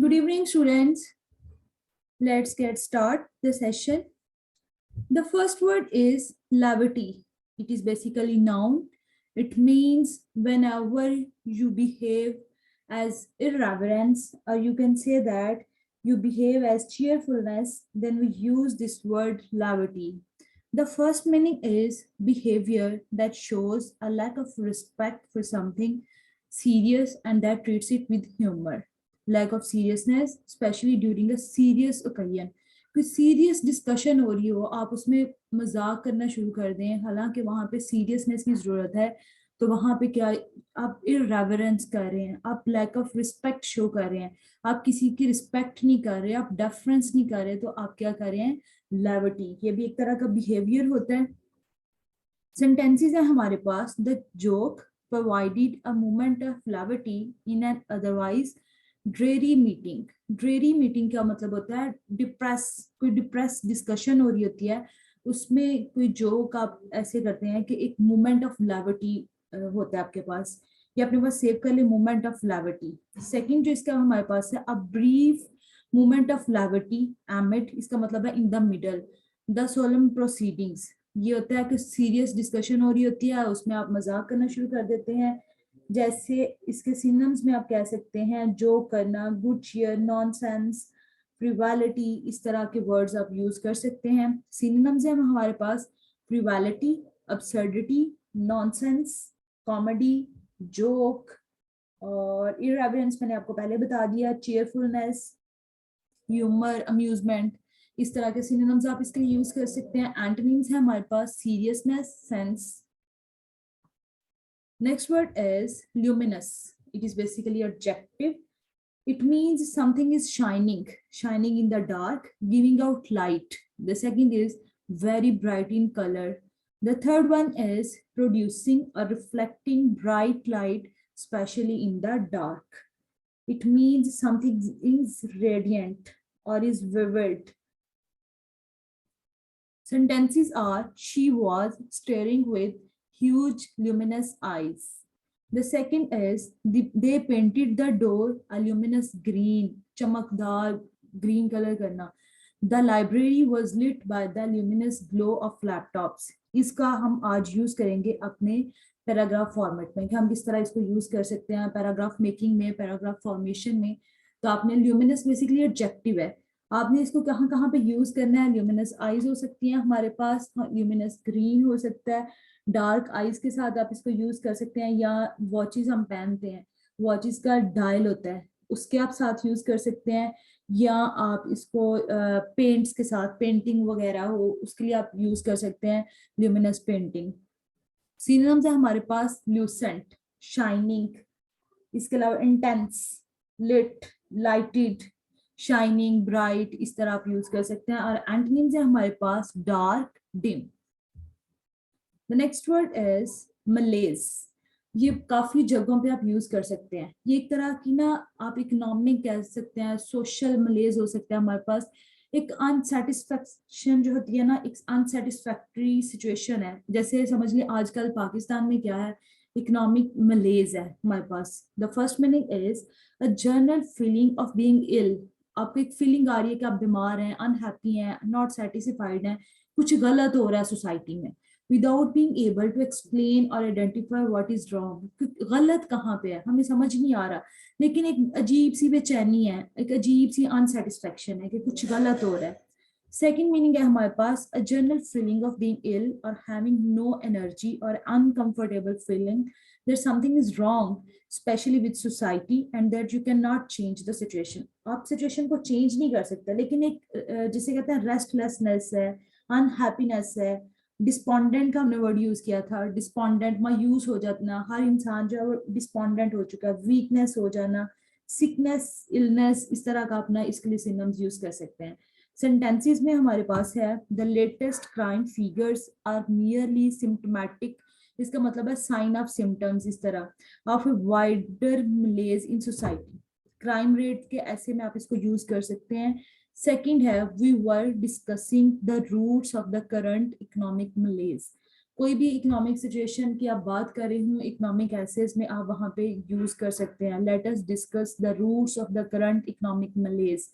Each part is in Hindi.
Good evening, students. Let's get start the session. The first word is levity. It is basically noun. It means whenever you behave as irreverence, or you can say that you behave as cheerfulness, then we use this word levity. The first meaning is behavior that shows a lack of respect for something serious and that treats it with humor. Lack of seriousness, especially during a serious occasion. कोई सीरियस डिस्कशन हो रही हो, आप उसमें मजाक करना शुरू कर दें, हालांकि वहां पे सीरियसनेस की जरूरत है, तो वहां पे क्या आप इररेवरेंस कर रहे हैं, आप लैक ऑफ रिस्पेक्ट शो कर रहे हैं, आप किसी की रिस्पेक्ट नहीं कर रहे, आप डेफरेंस नहीं कर रहे, तो आप क्या कर रहे हैं, लेविटी। ये भी एक तरह का बिहेवियर होता है। सेंटेंसेस है हमारे पास। The joke provided a moment of levity in an otherwise dreary meeting। Dreary meeting क्या मतलब होता है, डिप्रेस, कोई डिप्रेस डिस्कशन हो रही होती है, उसमें कोई जोक आप ऐसे करते हैं कि एक मोमेंट ऑफ लेविटी होता है आपके पास, ये अपने पास सेव कर ले, मोमेंट ऑफ लेविटी। सेकंड जो इसका हमारे पास है, a brief moment of levity amid, इसका मतलब है in the middle the solemn proceedings. ये होता है कि सीरियस डिस्कशन हो रही होती है, उसमें आप मजाक करना शुरू कर देते हैं। जैसे इसके सिनोनिम्स में आप कह सकते हैं जोक करना, गुड चीयर, नॉनसेंस, फ्रिवलिटी, इस तरह के वर्ड्स आप यूज कर सकते हैं। सिनोनिम्स है हमारे पास फ्रिवलिटी, अब्सर्डिटी, नॉनसेंस, कॉमेडी, जोक और इररेवरेंस मैंने आपको पहले बता दिया, चीयरफुलनेस, ह्यूमर, अम्यूजमेंट, इस तरह के सिनोनिम्स आप इसके लिए यूज कर सकते हैं। एंटोनिम्स है हमारे पास seriousness, sense. Next word is luminous. It is basically adjective. It means something is shining, shining in the dark, giving out light. The second is very bright in color. The third one is producing or reflecting bright light, especially in the dark. It means something is radiant or is vivid. Sentences are, she was staring with huge luminous eyes. The second is, they painted the door a luminous green, chamakdar green color करना. The library was lit by the luminous glow of laptops. इसका हम आज यूज करेंगे अपने पैराग्राफ फॉर्मेट में कि हम किस तरह इसको यूज कर सकते हैं पैराग्राफ मेकिंग में, पैराग्राफ फॉर्मेशन में। तो आपने ल्यूमिनस बेसिकली एडजेक्टिव है, आपने इसको कहाँ कहाँ पे यूज करना है। ल्यूमिनस आईज हो सकती हैं हमारे पास, ल्यूमिनस ग्रीन हो सकता है, डार्क आईज के साथ आप इसको यूज कर सकते हैं, या वॉचेस हम पहनते हैं, वॉचेस का डायल होता है, उसके आप साथ यूज कर सकते हैं, या आप इसको पेंट्स के साथ, पेंटिंग वगैरह हो उसके लिए आप यूज कर सकते हैं ल्यूमिनस पेंटिंग। सिनोनिम्स है हमारे पास ल्यूसेंट, शाइनिंग, इसके अलावा intense, lit, lighted, shining, bright, इस तरह आप यूज कर सकते हैं। और एंटोनिम्स है हमारे पास dark, dim. The next word is malaise. ये काफी जगहों पे आप यूज कर सकते हैं, ये एक तरह की ना आप इकोनॉमिक कह सकते हैं, सोशल मलेज हो सकता है हमारे पास। एक अनसेटिस्फैक्शन जो होती है ना, एक अनसेटिस्फैक्ट्री सिचुएशन है, जैसे समझ लिया आजकल पाकिस्तान में क्या है, इकोनॉमिक मलेज है हमारे पास। The first meaning is a general feeling of being ill. आपको एक फीलिंग आ रही है कि आप बीमार हैं, अनहैप्पी हैं, नॉट सेटिस्फाइड हैं, कुछ गलत हो रहा है सोसाइटी में, without being able to explain और आइडेंटिफाई व्हाट इज रॉन्ग। गलत कहाँ पे है हमें समझ नहीं आ रहा, लेकिन एक अजीब सी बेचैनी है, एक अजीब सी अनसेटिस्फैक्शन है कि कुछ गलत हो रहा है। सेकेंड मीनिंग है हमारे पास a general feeling of being ill और हैविंग नो एनर्जी और uncomfortable feeling that something is wrong specially with society and that you can not change the situation. आप सिचुएशन को चेंज नहीं कर सकते, लेकिन एक जिसे कहते हैं रेस्टलेसनेस है, अनहैप्पीनेस है। डिस्पॉन्डेंट का हमने वर्ड यूज किया था, डिस्पॉन्डेंट, मायूस हो जाना, हर इंसान जो है वो डिस्पॉन्डेंट हो चुका है, वीकनेस हो जाना, सिकनेस, इलनेस, इस तरह का अपना इसके लिए सिनोनिम्स यूज कर सकते हैं। सेंटेंसेस में हमारे पास है the latest crime figures are merely symptomatic, इसका मतलब है साइन ऑफ सिम्टम्स, इस तरह of wider malaise in society. Crime rate के ऐसे में आप इसको यूज कर सकते हैं। सेकंड है we were discussing the roots of the current economic malaise. कोई भी इकोनॉमिक सिचुएशन की आप बात कर रही हूँ इकोनॉमिक एसेस में, आप वहां पे यूज कर सकते हैं। Let us discuss the roots of the current economic malaise,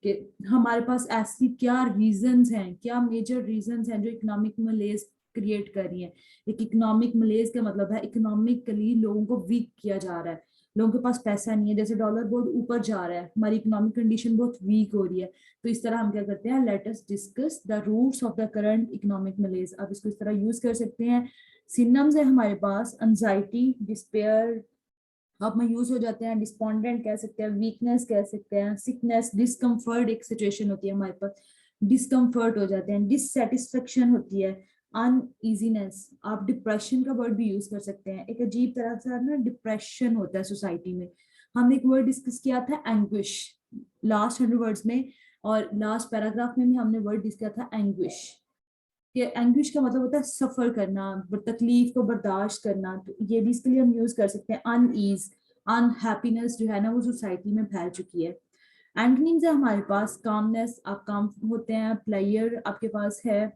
कि हमारे पास ऐसी क्या रीजंस हैं, क्या मेजर रीजंस हैं जो इकोनॉमिक मलेज क्रिएट कर रही है। एक इकोनॉमिक मलेज का मतलब है इकोनॉमिकली लोगों को वीक किया जा रहा है, लोगों के पास पैसा नहीं है, जैसे डॉलर बहुत ऊपर जा रहा है, हमारी इकोनॉमिक कंडीशन बहुत वीक हो रही है। तो इस तरह हम क्या करते हैं, let us discuss the roots of the current economic malaise. आप इसको इस तरह यूज कर सकते हैं। सिनम्स है हमारे पास, एंजाइटी, डिस्पेयर, आप में यूज हो जाते हैं। डिस्पोंडेंट कह सकते हैं, वीकनेस कह सकते हैं, सिकनेस, डिस्कम्फर्ट, एक सिचुएशन होती है हमारे पास, डिस्कम्फर्ट हो जाते हैं, डिससेटिस्फेक्शन होती है, अनइजीनेस। आप डिप्रेशन का वर्ड भी यूज कर सकते हैं। एक अजीब तरह से ना डिप्रेशन होता है सोसाइटी में। हमने एक वर्ड डिस्कस किया था एंग्विश, लास्ट 100 वर्ड्स में, और लास्ट पैराग्राफ में भी हमने वर्ड डिस्कस किया था एंग्विश। कि एंग्विश का मतलब होता है सफर करना, तकलीफ को बर्दाश्त करना। तो ये भी इसके लिए हम यूज कर सकते हैं। अनईज, अनहैप्पीनेस जो है ना वो सोसाइटी में फैल चुकी है। एंटोनिम्स है हमारे पास, कामनेस, आप काम होते हैं, प्लेयर आपके पास है।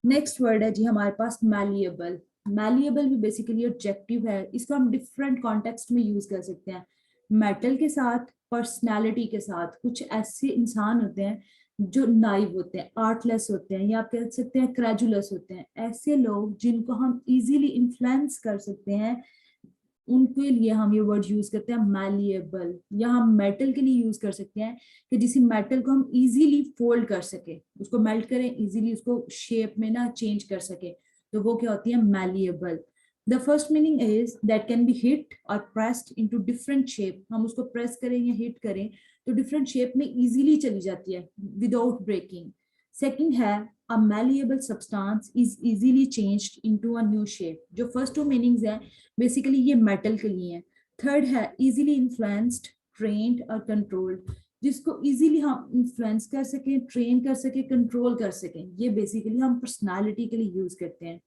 नेक्स्ट वर्ड है जी हमारे पास मैलिएबल। मैलिएबल भी बेसिकली ऑब्जेक्टिव है, इसको हम डिफरेंट कॉन्टेक्स्ट में यूज कर सकते हैं। मेटल के साथ, पर्सनालिटी के साथ। कुछ ऐसे इंसान होते हैं जो नाइव होते हैं, आर्टलेस होते हैं, या आप कह सकते हैं क्रेजुलस होते हैं। ऐसे लोग जिनको हम इजीली इन्फ्लुएंस कर सकते हैं, उनके लिए हम ये वर्ड यूज करते हैं मैलिएबल। या हम मेटल के लिए यूज कर सकते हैं कि जिस मेटल को हम इजीली फोल्ड कर सके, उसको मेल्ट करें इजीली, उसको शेप में ना चेंज कर सके, तो वो क्या होती है, malleable. The first meaning is that can be hit और प्रेस्ड इनटू डिफरेंट शेप। हम उसको प्रेस करें या हिट करें तो डिफरेंट शेप में इजीली चली जाती है विदाउट ब्रेकिंग। सेकंड है a malleable substance is easily changed into a new shape। जो फर्स्ट टू मीनिंग्स है बेसिकली ये मेटल के लिए है। थर्ड है इजीली इन्फ्लुएंस्ड, ट्रेन्ड और कंट्रोल्ड, जिसको इजीली हम इन्फ्लुएंस कर सकें, ट्रेन कर सकें, कंट्रोल कर सकें। ये बेसिकली हम पर्सनालिटी के लिए यूज करते हैं।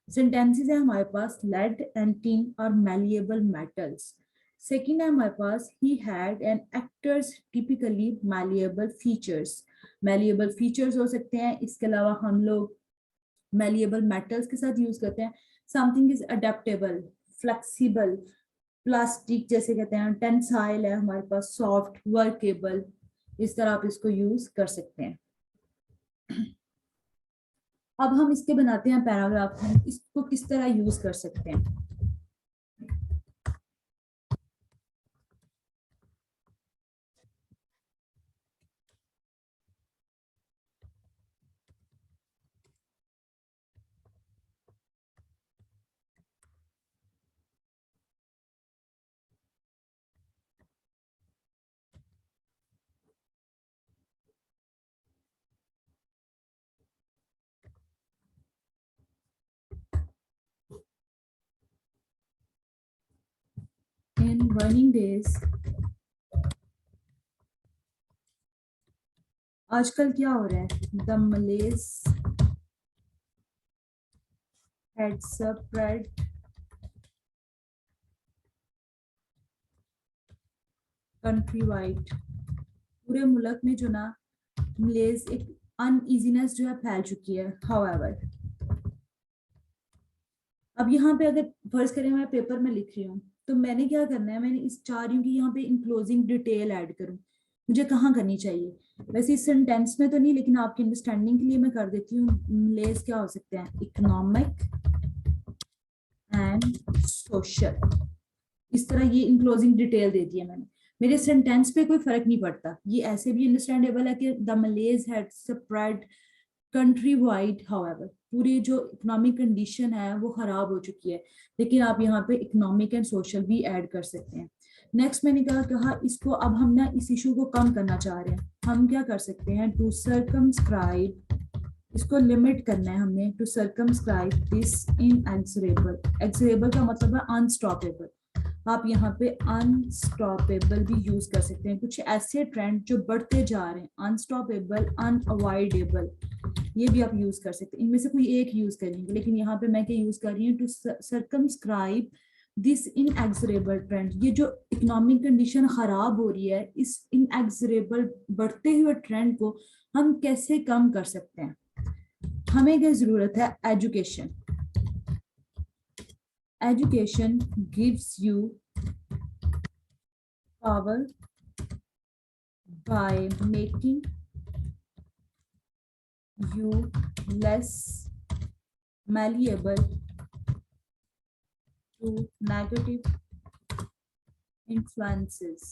सेंटेंसेस है हमारे पास, lead and tin are malleable metals. Second है हमारे पास, he had and actors typically malleable features. Malleable features हो सकते हैं। इसके अलावा हम लोग मैलिएबल मेटल्स के साथ यूज करते हैं। Something is adaptable, flexible, plastic जैसे कहते हैं, टेंसाइल है हमारे पास, सॉफ्ट, वर्केबल। इस तरह आप इसको यूज कर सकते हैं। अब हम इसके बनाते हैं पैराग्राफ में, इसको किस तरह यूज कर सकते हैं। In running days, आजकल क्या हो रहा है, the मलेज had spread country wide. पूरे मुल्क में जो ना मलेज, एक अनइजीनेस जो है फैल चुकी है। हाउएवर, अब यहाँ पे अगर फर्ज करें मैं पेपर में लिख रही हूँ, तो मैंने क्या करना है, मैंने इस चाह रही हूँ कि यहाँ पे इंक्लोजिंग डिटेल ऐड करूँ। मुझे कहाँ करनी चाहिए, वैसे इस सेंटेंस में तो नहीं, लेकिन आपकी अंडरस्टैंडिंग के लिए मैं कर देती हूँ। मलेज क्या हो सकते हैं, इकोनॉमिक एंड सोशल। इस तरह ये इंक्लोजिंग डिटेल दे दी है मैंने। मेरे सेंटेंस पे कोई फर्क नहीं पड़ता, ये ऐसे भी अंडरस्टैंडेबल है कि the मलेज had spread country wide. However, पूरी जो इकोनॉमिक कंडीशन है वो खराब हो चुकी है, लेकिन आप यहाँ पे इकोनॉमिक एंड सोशल भी ऐड कर सकते हैं। नेक्स्ट मैंने कहा इसको अब हम ना इस इशू को कम करना चाह रहे हैं, हम क्या कर सकते हैं, टू सर्कमस्क्राइब, इसको लिमिट करना है हमने, टू सर्कमस्क्राइब दिस इनएक्सरेबल। एक्सरेबल का मतलब है अनस्टॉपेबल, आप यहाँ पे अनस्टॉपेबल भी यूज कर सकते हैं। कुछ ऐसे ट्रेंड जो बढ़ते जा रहे हैं, अनस्टॉपेबल, अनअवॉइडेबल, ये भी आप यूज कर सकते हैं। इनमें से कोई एक यूज करेंगे, लेकिन यहाँ पे मैं क्या यूज कर रही हूँ, टू सर्कमस्क्राइब दिस इनएक्सरेबल ट्रेंड। ये जो इकोनॉमिक कंडीशन खराब हो रही है, इस इनएक्सरेबल बढ़ते हुए ट्रेंड को हम कैसे कम कर सकते हैं। हमें क्या जरूरत है? Education. Education gives you power by making you less malleable to negative influences.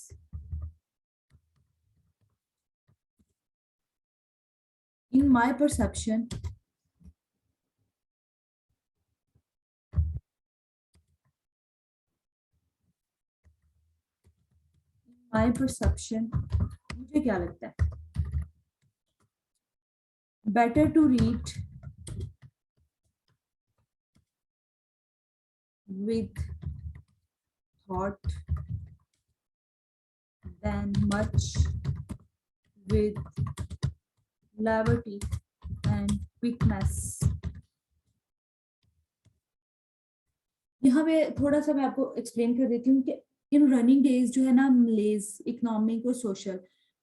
In my perception, मुझे क्या लगता है? Better to read with thought than much with levity and quickness. यहाँ पे थोड़ा सा मैं आपको एक्सप्लेन कर देती हूँ कि इन रनिंग डेज जो है ना, मलेज इकोनॉमिक और सोशल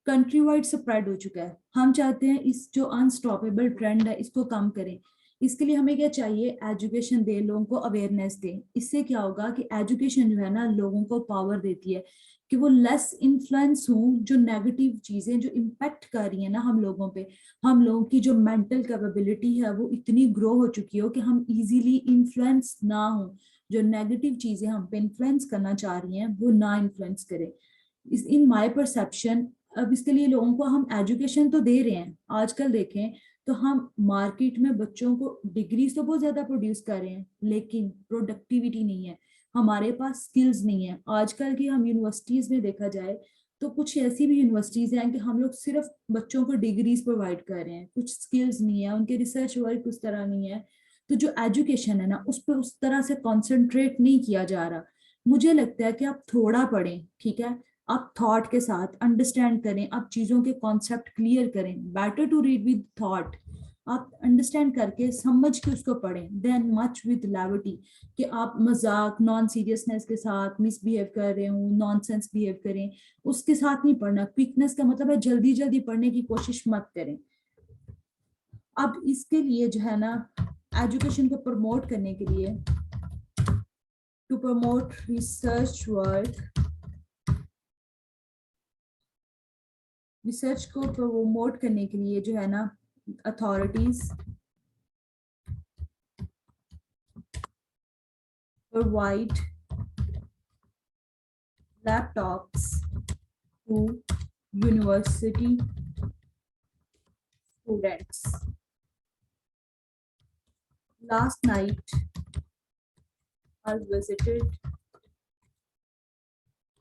कंट्री वाइड स्प्रेड हो चुका है. हम चाहते हैं इस जो अनस्टॉपेबल ट्रेंड है इसको कम करें. इसके लिए हमें क्या चाहिए? एजुकेशन दे, लोगों को अवेयरनेस दे. इससे क्या होगा कि एजुकेशन जो है ना लोगों को पावर देती है कि वो लेस इन्फ्लुएंस हो जो नेगेटिव चीजें जो इम्पैक्ट कर रही है ना हम लोगों पे. हम लोगों की जो मेंटल कैपेबिलिटी है वो इतनी ग्रो हो चुकी हो कि हम इजीली इन्फ्लुएंस ना हो, जो नेगेटिव चीजें हम पे इन्फ्लुएंस करना चाह रही हैं वो ना इन्फ्लुएंस करे. इस इन माय परसेप्शन, अब इसके लिए लोगों को हम एजुकेशन तो दे रहे हैं. आजकल देखें तो हम मार्केट में बच्चों को डिग्रीज तो बहुत ज्यादा प्रोड्यूस कर रहे हैं लेकिन प्रोडक्टिविटी नहीं है, हमारे पास स्किल्स नहीं है. आजकल की हम यूनिवर्सिटीज में देखा जाए तो कुछ ऐसी भी यूनिवर्सिटीज हैं कि हम लोग सिर्फ बच्चों को डिग्रीज प्रोवाइड कर रहे हैं, कुछ स्किल्स नहीं है, उनके रिसर्च वर्क उस तरह नहीं है. तो जो एजुकेशन है ना उस पर उस तरह से कंसंट्रेट नहीं किया जा रहा. मुझे लगता है कि आप थोड़ा पढ़ें, ठीक है, आप थॉट के साथ अंडरस्टैंड करें, आप चीजों के कॉन्सेप्ट क्लियर करें. Better to read with thought, आप अंडरस्टैंड करके समझ के उसको पढ़ें देन मच विद लेविटी, कि आप मजाक नॉन सीरियसनेस के साथ मिसबिहेव कर रहे हो, नॉनसेंस बिहेव करें, उसके साथ नहीं पढ़ना. क्विकनेस का मतलब है जल्दी जल्दी पढ़ने की कोशिश मत करें. अब इसके लिए जो है ना एजुकेशन को प्रमोट करने के लिए, to promote research work, research को प्रमोट करने के लिए जो है ना authorities provide laptops to university students. Last night I visited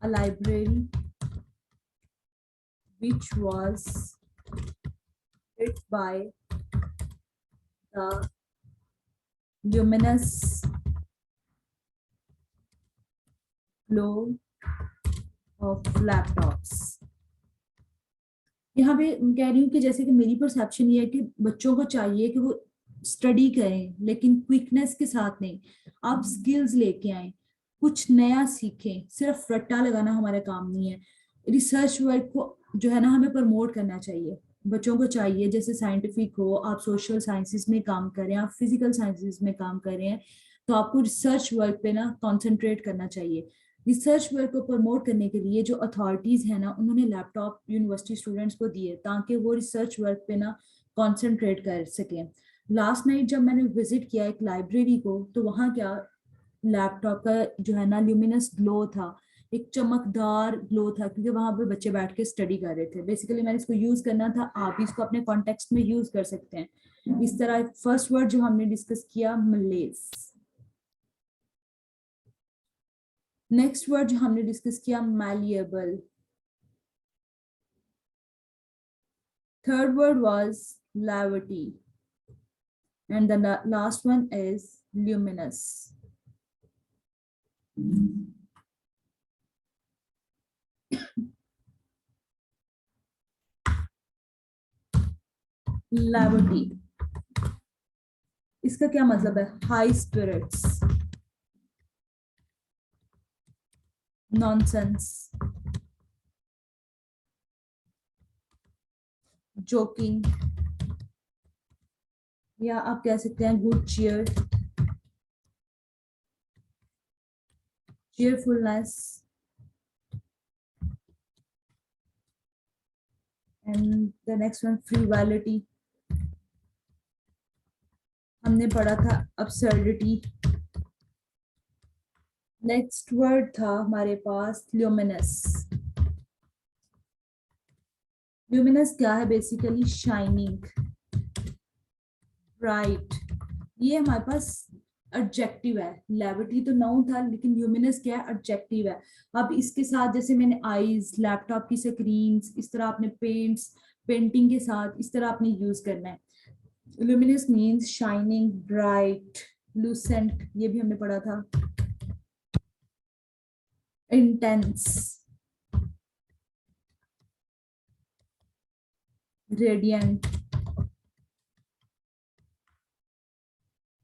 a library which was lit by the luminous glow of laptops. यहाँ पे कह रही हूँ कि जैसे कि मेरी परसेप्शन ये है कि बच्चों को चाहिए कि वो स्टडी करें लेकिन क्विकनेस के साथ नहीं. आप स्किल्स लेके आए, कुछ नया सीखें, सिर्फ रट्टा लगाना हमारा काम नहीं है. रिसर्च वर्क को जो है ना हमें प्रमोट करना चाहिए. बच्चों को चाहिए जैसे साइंटिफिक हो, आप सोशल साइंसेस में काम कर रहे हैं, आप फिजिकल साइंसेस में काम कर रहे हैं, तो आपको रिसर्च वर्क पे ना कॉन्सेंट्रेट करना चाहिए. रिसर्च वर्क को प्रमोट करने के लिए जो अथॉरिटीज है ना उन्होंने लैपटॉप यूनिवर्सिटी स्टूडेंट्स को दिए ताकि वो रिसर्च वर्क पे ना कॉन्सेंट्रेट कर सकें. लास्ट नाइट जब मैंने विजिट किया एक लाइब्रेरी को तो वहाँ क्या लैपटॉप का जो है ना ल्यूमिनस ग्लो था, एक चमकदार ग्लो था, क्योंकि वहां पे बच्चे बैठ के स्टडी कर रहे थे. बेसिकली मैंने इसको यूज करना था, आप भी इसको अपने कॉन्टेक्स्ट में यूज कर सकते हैं. इस तरह फर्स्ट वर्ड जो हमने डिस्कस किया मलेज. नेक्स्ट वर्ड जो हमने डिस्कस किया malleable. Third word was levity and the last one is luminous. levity इसका क्या मतलब है? हाई स्पिरिट्स, नॉनसेंस, जोकिंग, या आप कह सकते हैं good cheer, cheerfulness, and the next one frivolity, हमने पढ़ा था absurdity. नेक्स्ट वर्ड था हमारे पास luminous. luminous क्या है? Basically shining, bright. ये हमारे पास एडजेक्टिव है. लेविटी तो नाउन था, लेकिन ल्यूमिनस क्या है? एडजेक्टिव है. अब इसके साथ जैसे मैंने आईज, लैपटॉप की स्क्रीन, इस तरह आपने पेंट्स, पेंटिंग के साथ इस तरह आपने यूज करना है. Luminous means shining, bright, Lucent, ये भी हमने पढ़ा था. Intense, radiant.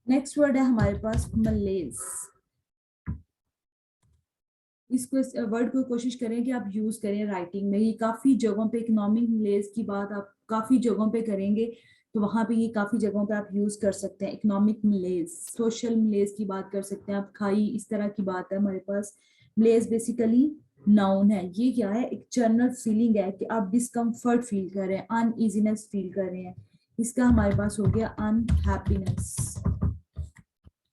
नेक्स्ट वर्ड है हमारे पास मलेज. इसको, इस वर्ड को कोशिश करें कि आप यूज करें राइटिंग में. ये काफी जगहों पे इकोनॉमिक मलेज की बात आप काफी जगहों पे करेंगे, तो वहां पे ये काफी जगहों पे आप यूज कर सकते हैं. इकोनॉमिक मलेज, सोशल मलेज की बात कर सकते हैं आप, खाई, इस तरह की बात है हमारे पास. मलेज बेसिकली नाउन है. ये क्या है? एक जनरल फीलिंग है कि आप डिस्कम्फर्ट फील कर रहे हैं, अनइजीनेस फील कर रहे हैं. इसका हमारे पास हो गया unhappiness,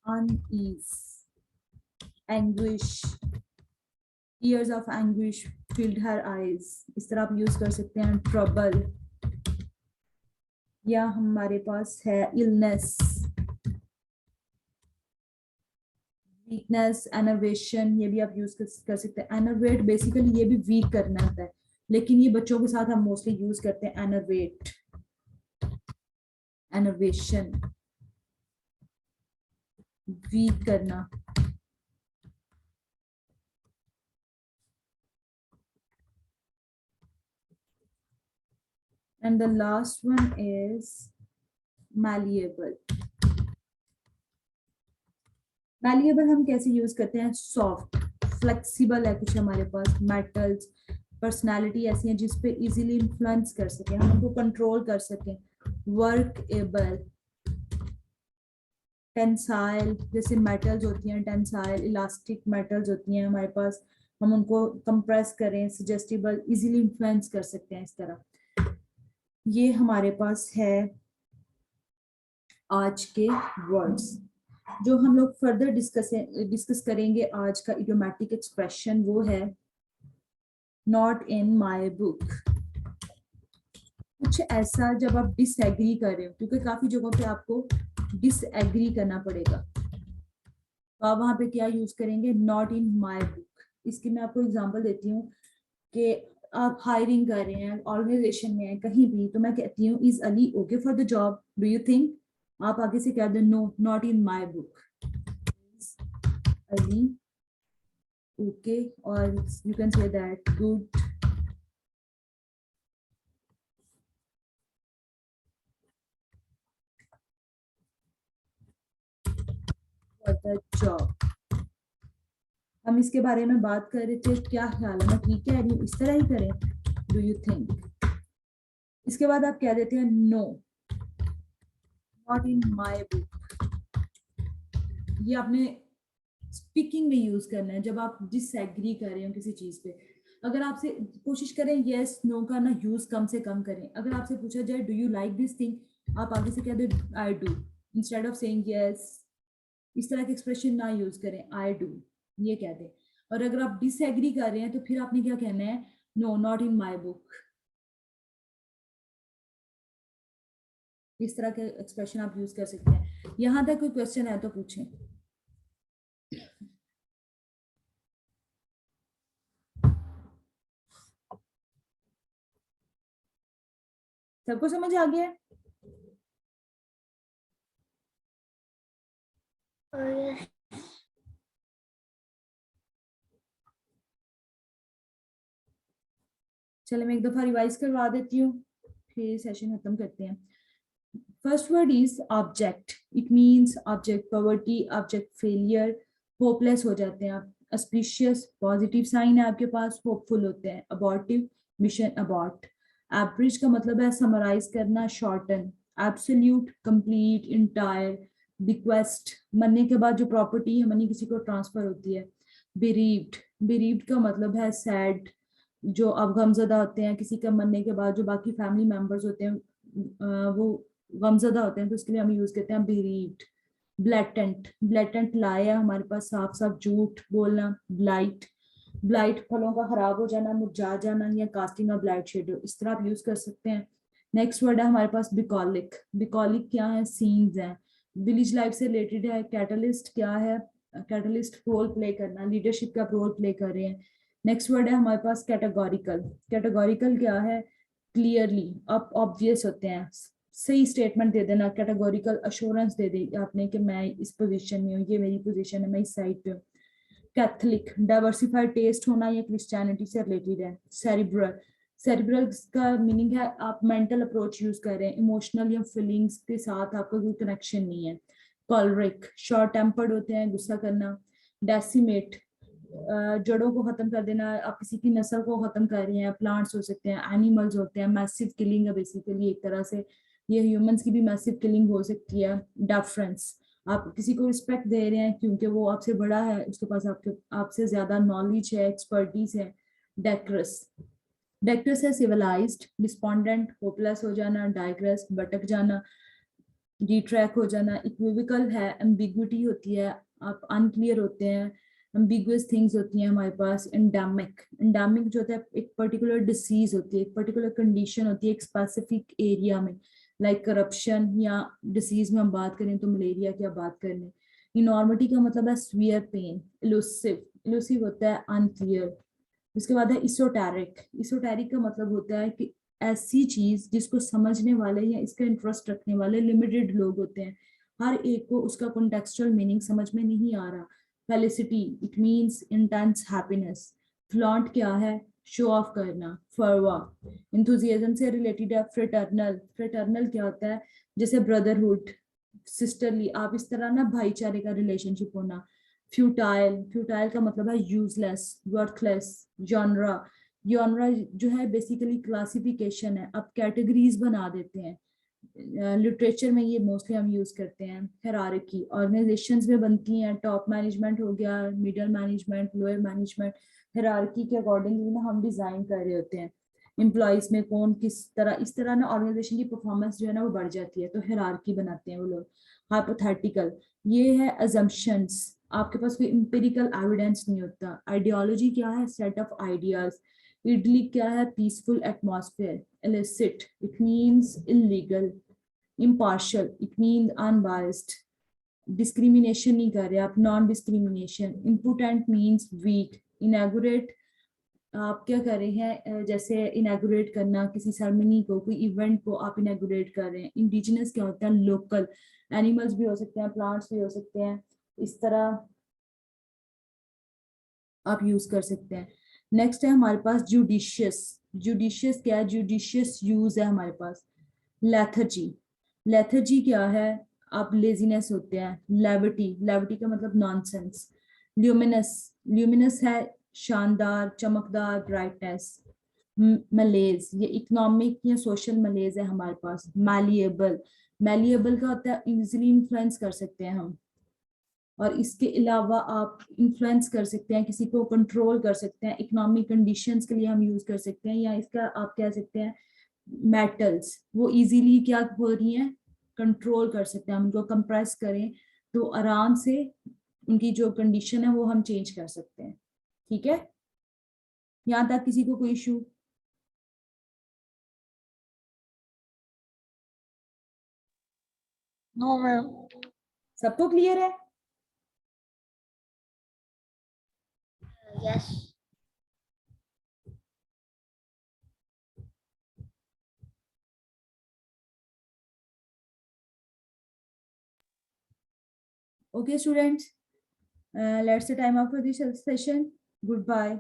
unease, anguish, tears of anguish filled her eyes. इस तरह आप यूज कर सकते हैं. trouble, या हमारे पास है illness, weakness, enervation, ये भी आप यूज कर सकते हैं. enervate बेसिकली ये भी वीक करना होता है, लेकिन ये बच्चों के साथ हम मोस्टली यूज करते हैं. enervate, enervation, वीक करना. And the last one is malleable. malleable हम कैसे यूज करते हैं? सॉफ्ट, फ्लेक्सिबल है कुछ हमारे पास. मेटल्स, पर्सनालिटी ऐसी है जिस पे इजीली इन्फ्लुएंस कर सके, हम उनको कंट्रोल कर सकें. वर्कएबल, टेंसाइल, जैसे मेटल्स होती हैं टेंसाइल, इलास्टिक मेटल्स होती हैं हमारे पास, हम उनको कंप्रेस करें, सजेस्टिबल, इजीली इन्फ्लुएंस कर सकते हैं. इस तरह ये हमारे पास है आज के वर्ड्स. जो हम लोग फर्दर डिस्कस करेंगे आज का इडियोमैटिक एक्सप्रेशन वो है नॉट इन माय बुक. कुछ ऐसा जब आप डिसएग्री कर रहे हो, क्योंकि काफी जगहों पे आपको डिसएग्री करना पड़ेगा, तो आप वहां पे क्या यूज करेंगे? Not in my book. इसकी मैं आपको एग्जांपल देती हूँ कि आप हायरिंग कर रहे हैं, ऑर्गेनाइजेशन में है, कहीं भी, तो मैं कहती हूँ is Ali okay for the job, do you think? आप आगे से कह दो no, not in my book. Ali okay, और you can say that good for the job. हम इसके बारे में बात कर रहे थे, क्या ख्याल है, मैं ठीक कह रही हूँ? इस तरह ही करें, डू यू थिंक? इसके बाद आप कह देते हैं no, not in my book. ये आपने स्पीकिंग में यूज करना है जब आप डिसएग्री कर रहे हो किसी चीज पे. अगर आपसे कोशिश करें यस नो का ना यूज कम से कम करें. अगर आपसे पूछा जाए do you like this thing, आप आगे से कह दे I do, instead of saying yes. इस तरह के एक्सप्रेशन ना यूज करें, आई डू ये कह दें. और अगर आप डिसएग्री कर रहे हैं तो फिर आपने क्या कहना है? No, not in my book. इस तरह के एक्सप्रेशन आप यूज कर सकते हैं. यहां तक कोई क्वेश्चन है तो पूछें. सबको समझ आ गया है? चलो मैं एक दफा रिवाइज करवा देती हूँ, फिर सेशन खत्म करते हैं. First word is object. It means object poverty, object failure, hopeless हो जाते हैं आप. अस्पिशियस, पॉजिटिव साइन है आपके पास, होपफुल होते हैं. अबॉर्टिव, मिशन अबॉर्ट. एवरेज का मतलब है समराइज करना, shorten. Absolute, complete, entire, bequest, मरने के बाद जो प्रॉपर्टी है मनी किसी को ट्रांसफर होती है। बेरीव्ड, बेरीव्ड का मतलब है सैड, जो अब गमजदा होते हैं किसी का मरने के बाद, जो बाकी फैमिली मेंबर्स होते हैं वो गमजदा होते हैं, तो उसके लिए हम यूज करते हैं बेरीव्ड। ब्लैटेंट, ब्लैटेंट लाई है हमारे पास, साफ साफ झूठ बोलना। ब्लाइट, ब्लाइट फलों का खराब हो जाना, मुरझा जाना, या कास्टिंग ऑफ ब्लाइट शेडो, इस तरह आप यूज कर सकते हैं। नेक्स्ट वर्ड है हमारे पास बिकॉलिक। बिकॉलिक क्या है? सीन्स है, विलेज लाइफ से रिलेटेड है। कैटलिस्ट क्या है? कैटलिस्ट रोल प्ले करना, लीडरशिप का रोल प्ले कर रहे हैं। नेक्स्ट वर्ड है हमारे पास कैटेगोरिकल। कैटेगोरिकल क्या है? क्लियरली, आप ऑब्वियस होते हैं, सही स्टेटमेंट दे देना। कैटेगोरिकल अश्योरेंस दे दी आपने कि मैं इस पोजीशन में हूँ, ये मेरी पोजीशन है, मैं इस साइड पे हूँ। कैथलिक, डाइवर्सिफाइड टेस्ट होना, या क्रिश्चियनिटी से रिलेटेड है। सेरिब्रल, सेरिब्रल का मीनिंग है आप मेंटल अप्रोच यूज कर रहे हैं, इमोशनल या फीलिंग्स के साथ आपका कोई कनेक्शन नहीं है। कॉलरिक, शॉर्ट टेम्पर्ड होते हैं, गुस्सा करना। डेसिमेट, जड़ों को खत्म कर देना, आप किसी की नस्ल को खत्म कर रही हैं। प्लांट्स हो सकते हैं, एनिमल्स होते हैं, मैसिव किलिंग है बेसिकली एक तरह से, ये ह्यूमंस की भी मैसिव किलिंग हो सकती है। डेफरेंस, आप किसी को रिस्पेक्ट दे रहे हैं क्योंकि वो आपसे बड़ा है, उसके पास आपसे ज्यादा नॉलेज है, एक्सपर्टीज है। डेक्रस, डेक्रस है सिविलाइज्ड, डिस्पोंडेंट होपलेस हो जाना, डाइग्रेस भटक जाना, डिट्रैक हो जाना। इक्विवोकल है, एम्बिग्विटी होती है, आप अनक्लियर होते हैं, एम्बिगुअस थिंग्स होती हैं हमारे पास। एंडेमिक, एंडेमिक जो होता है एक पर्टिकुलर डिसीज होती है, एक पर्टिकुलर कंडीशन होती है एक स्पेसिफिक एरिया में, लाइक करप्शन, या डिसीज में हम बात करें तो मलेरिया की आप बात कर लें। इनॉर्मिटी का मतलब है स्फीयर पेन। इलुसिव, इलुसिव होता है अनक्लियर। उसके बाद है इसोटेरिक, इसोटेरिक का मतलब होता है कि ऐसी चीज जिसको समझने वाले या इसका इंटरेस्ट रखने वाले लिमिटेड लोग होते हैं, हर एक को उसका कॉन्टेक्चुअल मीनिंग समझ में नहीं आ रहा। Felicity, it means intense happiness. Flaunt क्या है? शो ऑफ करना। फरवा, इंथुजियाज्म से रिलेटेड है। फ्रेटर्नल, फ्रेटर्नल क्या होता है? जैसे ब्रदरहुड, सिस्टरली, आप इस तरह ना भाईचारे का रिलेशनशिप होना। फ्यूटाइल, फ्यूटाइल का मतलब है यूजलेस, वर्थलेस। जॉनरा, जॉनरा जो है बेसिकली क्लासिफिकेशन है, आप कैटेगरीज बना देते हैं। लिटरेचर में ये मोस्टली हम यूज करते हैं। हायरार्की, ऑर्गेनाइजेशंस में बनती हैं, टॉप मैनेजमेंट हो गया, middle management, lower management, hierarchy के अकॉर्डिंगली ना हम डिजाइन कर रहे होते हैं। एम्प्लॉयज में कौन किस तरह, इस तरह ना ऑर्गेनाइजेशन की परफॉर्मेंस जो है ना वो बढ़ जाती है, तो हायरार्की बनाते हैं वो लोग। हाइपोथेटिकल, ये है अजम्पशंस, आपके पास कोई इंपेरिकल एविडेंस नहीं होता। आइडियोलॉजी क्या है? Set of ideas. इडली क्या है? Peaceful atmosphere. Illicit, it means illegal. Impartial, it mean unbiased, discrimination नहीं कर रहे आप, non discrimination. Impotent means weak. Inaugurate, आप क्या कर रहे हैं? जैसे इनैगुरेट करना किसी सेरेमनी को, कोई इवेंट को आप इनैगुरेट कर रहे हैं। इंडिजिनस क्या होता है? लोकल, एनिमल्स भी हो सकते हैं, प्लांट्स भी हो सकते हैं, इस तरह आप यूज कर सकते हैं। नेक्स्ट है हमारे पास जुडिशियस। जुडिशियस क्या है? जुडिशियस यूज है हमारे पास। लेथर्जी, लेथर्जी क्या है? आप लेजीनेस होते हैं। लेविटी, लेविटी का मतलब नॉनसेंस। ल्यूमिनस, ल्यूमिनस है शानदार, चमकदार, ब्राइटनेस। मलेज, ये इकोनॉमिक या सोशल मलेज है हमारे पास। मैलिएबल, मैलिएबल का होता है इजिली इन्फ्लुएंस कर सकते हैं हम, और इसके अलावा आप इन्फ्लुएंस कर सकते हैं, किसी को कंट्रोल कर सकते हैं, इकोनॉमिक कंडीशंस के लिए हम यूज कर सकते हैं। या इसका आप कह सकते हैं मेटल्स, वो इजीली क्या हो रही हैं? कंट्रोल कर सकते हैं, हम उनको कंप्रेस करें तो आराम से उनकी जो कंडीशन है वो हम चेंज कर सकते हैं। ठीक है, यहाँ तक किसी को कोई इशू? No ma'am. सबको क्लियर है? Yes. Okay students, let's the time up for this session. Goodbye.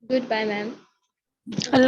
Goodbye ma'am. Allah